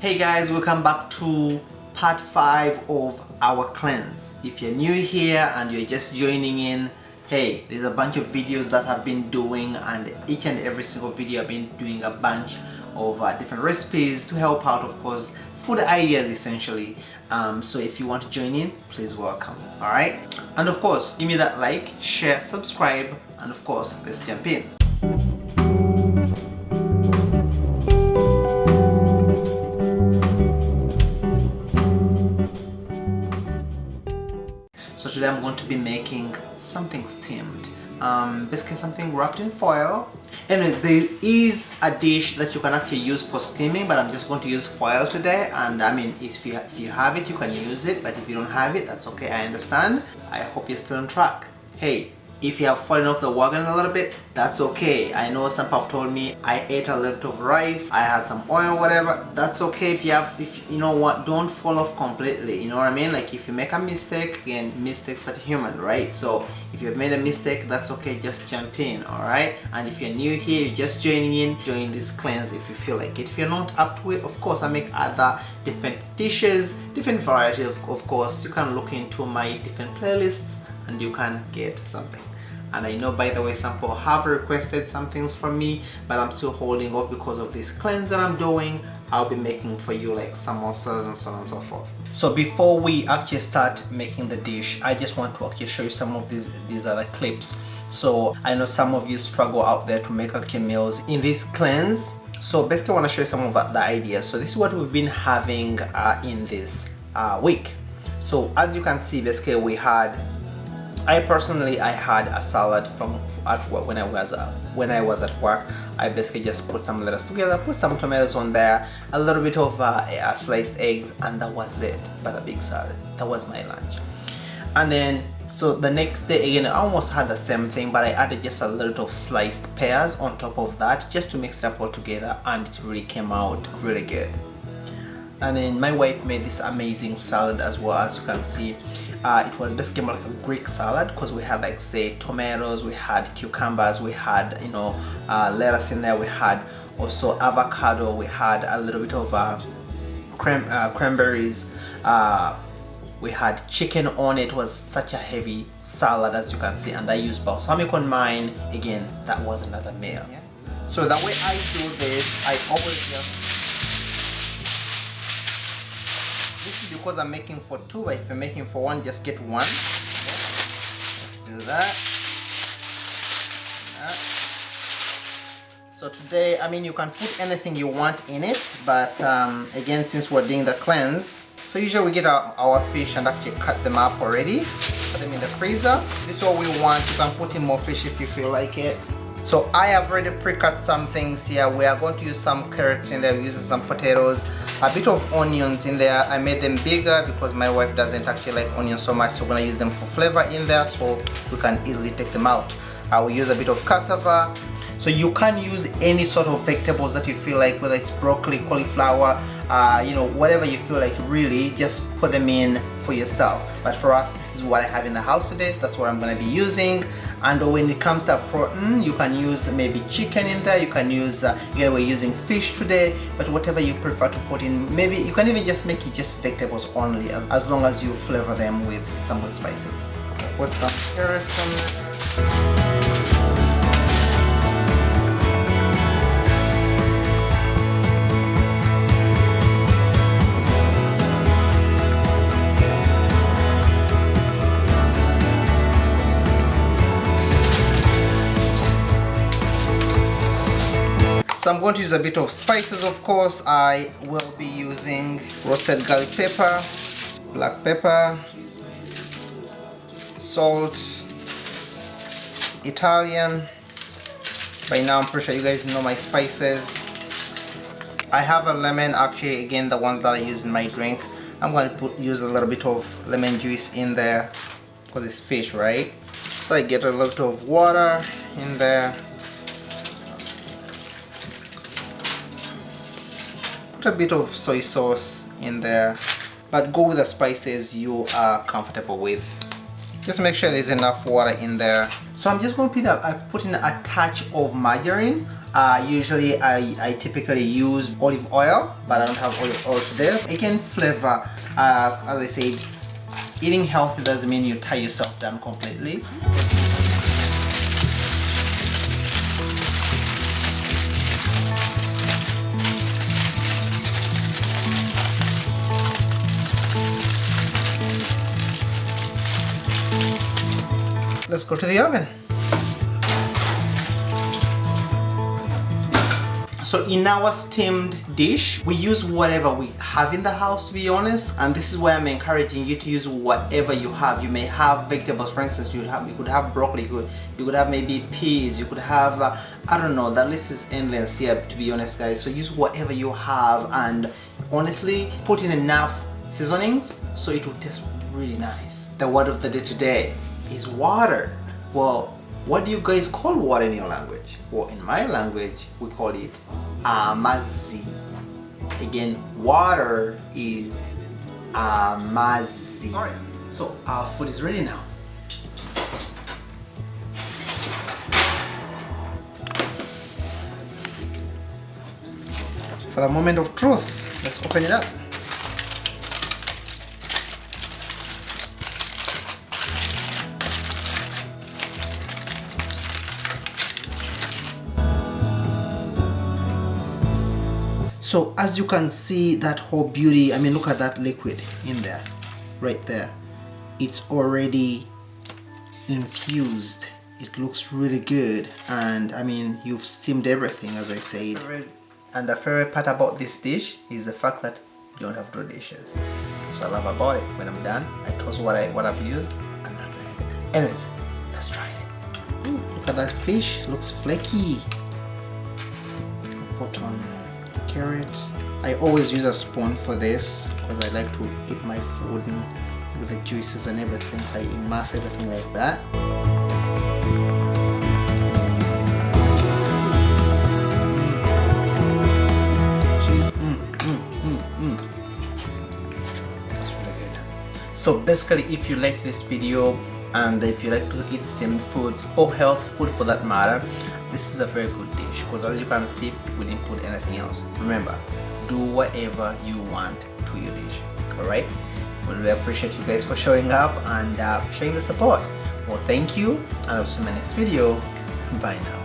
Hey guys, welcome back to part 5 of our cleanse. If you're new here and you're just joining in, hey, there's a bunch of videos that I've been doing, and each and every single video I've been doing a bunch of different recipes to help out, of course, food ideas essentially. So if you want to join in, please welcome. Alright, and of course give me that like, share, subscribe, and of course let's jump in. So today I'm going to be making something steamed, basically something wrapped in foil. Anyways, there is a dish that you can actually use for steaming, but I'm just going to use foil today. And I mean, if you have it, you can use it, but if you don't have it, that's okay, I understand. I hope you're still on track. Hey, if you have fallen off the wagon a little bit, that's okay. I know some people have told me I ate a little bit of rice, I had some oil, whatever. That's okay. If you know what, don't fall off completely. You know what I mean? Like if you make a mistake, again, mistakes are human, right? So if you've made a mistake, that's okay. Just jump in, all right? And if you're new here, you're just joining in, join this cleanse if you feel like it. If you're not up to it, of course, I make other different dishes, different variety. Of course, you can look into my different playlists and you can get something. And I know, by the way, some people have requested some things from me, but I'm still holding off because of this cleanse that I'm doing. I'll be making for you like samosas and so on and so forth. So before we actually start making the dish, I just want to actually show you some of these other clips. So I know some of you struggle out there to make actually meals in this cleanse. So basically I want to show you some of the ideas. So this is what we've been having in this week. So as you can see, basically we had, I had a salad from at work when I was at work. I basically just put some lettuce together, put some tomatoes on there, a little bit of sliced eggs, and that was it. But a big salad. That was my lunch. And then so the next day again, I almost had the same thing, but I added just a little bit of sliced pears on top of that, just to mix it up all together, and it really came out really good. And then my wife made this amazing salad as well. As you can see, it was basically like a Greek salad, because we had, like, say, tomatoes, we had cucumbers, we had, you know, lettuce in there, we had also avocado, we had a little bit of cranberries, we had chicken on it. It was such a heavy salad, as you can see, and I used balsamic on mine. Again, that was another meal. Yeah. So the way I do this, I always just, this is because I'm making for two, but if you're making for one, just get one. Let's do that. So today, I mean, you can put anything you want in it, but again, since we're doing the cleanse, so usually we get our fish and actually cut them up already, put them in the freezer. This is all we want. You can put in more fish if you feel like it. So I have already pre-cut some things here. We are going to use some carrots in there, we're using some potatoes, a bit of onions in there. I made them bigger because my wife doesn't actually like onions so much, so we're gonna use them for flavor in there, so we can easily take them out. We use a bit of cassava. So you can use any sort of vegetables that you feel like, whether it's broccoli, cauliflower, you know, whatever you feel like, really just put them in for yourself. But for us, this is what I have in the house today. That's what I'm going to be using. And when it comes to protein, you can use maybe chicken in there. You can use, again, we're using fish today, but whatever you prefer to put in. Maybe you can even just make it just vegetables only, as long as you flavor them with some good spices. So put some carrots on there. So I'm going to use a bit of spices, of course. I will be using roasted garlic pepper, black pepper, salt, Italian. By now I'm pretty sure you guys know my spices. I have a lemon, actually, again, the ones that I use in my drink. I'm going to use a little bit of lemon juice in there because it's fish, right? So I get a little of water in there. A bit of soy sauce in there, but go with the spices you are comfortable with. Just make sure there's enough water in there. So I'm just going to put in a touch of margarine Usually I typically use olive oil, but I don't have olive oil today. Again, flavor, as I said, eating healthy doesn't mean you tie yourself down completely. Let's go to the oven. So in our steamed dish, we use whatever we have in the house, to be honest. And this is why I'm encouraging you to use whatever you have. You may have vegetables, for instance, you could have broccoli, you could have maybe peas, you could have, I don't know, the list is endless here, to be honest, guys. So use whatever you have, and honestly, put in enough seasonings so it will taste really nice. The word of the day today is water. Well, what do you guys call water in your language? Well, in my language, we call it amazi. Again, water is amazi. Alright, so our food is ready now. For the moment of truth, let's open it up. So as you can see, that whole beauty, I mean, look at that liquid in there, right there. It's already infused. It looks really good, and I mean, you've steamed everything, as I said. And the favorite part about this dish is the fact that you don't have to do dishes. So I love about it. When I'm done, I toast what I've used, and that's it. Anyways, let's try it. Ooh, look at that fish, looks flaky. I'll put on carrot. I always use a spoon for this because I like to eat my food with the juices and everything, so I immerse everything like that. That's really good. So basically, if you like this video and if you like to eat steamed foods or health food for that matter, this is a very good dish, because as you can see, we didn't put anything else. Remember, do whatever you want to your dish. Alright? We really appreciate you guys for showing up and showing the support. Well, thank you, and I'll see you in my next video. Bye now.